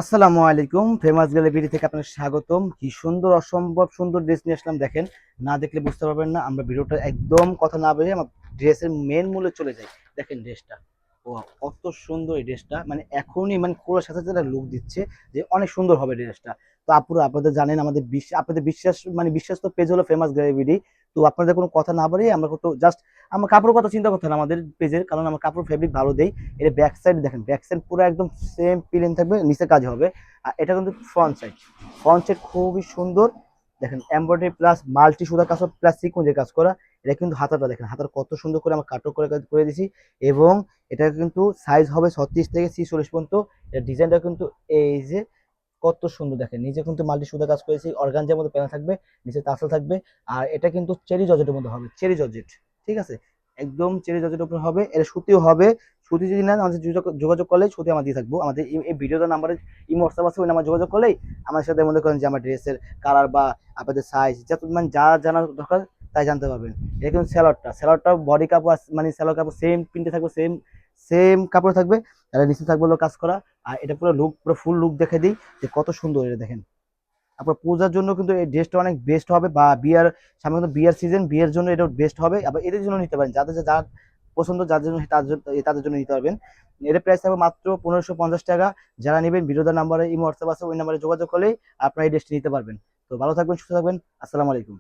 আসসালামু আলাইকুম। Famous gallery থেকে আপনাকে স্বাগতম। কি সুন্দর, অসম্ভব সুন্দর ড্রেস নিয়ে আসলাম। দেখেন, না দেখলে বুঝতে পারবেন না। আমরা ভিডিওটা একদম কথা না বলে আমার ড্রেসের মেন মূল্যে চলে যাই। দেখেন ড্রেসটা, ও কত সুন্দর এই ড্রেসটা। মানে এখনই মানে পুরো সাথে সাথে লুক দিচ্ছে যে অনেক সুন্দর হবে ড্রেসটা। তো আপুরা, আপনাদের জানেন আমাদের আপনাদের বিশ্বাস মানে বিশ্বাস তো পেজ হলো ফেমাস গ্যালারি। তো আপনাদের কোনো কথা না বলে আমরা তো জাস্ট আমার কাপড়ের কথা চিন্তা করতে হবে আমাদের পেজের, কারণ আমার কাপড় ফেব্রিক ভালো দেই। এটা ব্যাক সাইড দেখেন, ব্যাক সাইড পুরো একদম সেম প্লেন থাকবে, নিচে কাজ হবে। আর এটা কিন্তু ফ্রন্ট সাইড খুবই সুন্দর। দেখেন এমব্রয়ডারি প্লাস মাল্টি সুতা কাজ প্লাস সিকোয়েন্সের কাজ করা। এটা কিন্তু হাতাটা দেখেন, হাতার কত সুন্দর করে আমরা কাটক করে করে দিয়েছি। এবং এটা কিন্তু সাইজ হবে 36 থেকে 46 পর্যন্ত। এটা ডিজাইনটা কিন্তু এই যে কত সুন্দর দেখেন, নিচে কিন্তু মাল্টি সুতা কাজ করেছি, অর্গানজার মধ্যে প্যানেল থাকবে, নিচে তাসেল থাকবে। আর এটা কিন্তু চেরি জর্জেটের মধ্যে হবে, চেরি জর্জেট। ঠিক আছে, একদম চেরি জর্জেটের উপর হবে। এটা সুতিও হবে। সুতি যদি না আমাদের যোগাযোগ করলেই সুতি আমরা দিয়ে থাকবো। আমাদের এই ভিডিওর নাম্বারে ইমো হোয়াটসঅ্যাপ আছে, ওই নাম্বার যোগাযোগ করলেই আমাদের সাথে মনে করেন যে আমার ড্রেসের কালার বা আপনাদের সাইজ যত মানে যা জানার দরকার তাই জানতে পারবেন। এটা কিন্তু স্যালোয়ারটা বডি কাপড় মানে স্যালোয়ার কাপড় সেম প্রিন্টে থাকবে, সেম সেম কাপড় থাকবে। তাহলে নিচে থাকবে হলো কাজ করা। আর এটা পুরো লুক, পুরো ফুল লুক দেখে দিই যে কত সুন্দর এটা দেখেন। আপনার পূজার জন্য কিন্তু এই ড্রেসটা অনেক বেস্ট হবে, বা বিয়ার সামনে কিন্তু বিয়ার সিজন, বিয়ের জন্য এটা বেস্ট হবে। আবার এদের জন্য নিতে পারেন, যাদের যার পছন্দ, যাদের জন্য তাদের জন্য নিতে পারবেন। এর প্রাইস থাকবে মাত্র 1550 টাকা। যারা নেবেন ভিডিওর নাম্বারে ইমো হোয়াটসঅ্যাপ আছে, ওই নাম্বারে যোগাযোগ করলেই আপনারা এই ড্রেসটি নিতে পারবেন। তো ভালো থাকবেন, সুস্থ থাকবেন। আসসালামু আলাইকুম।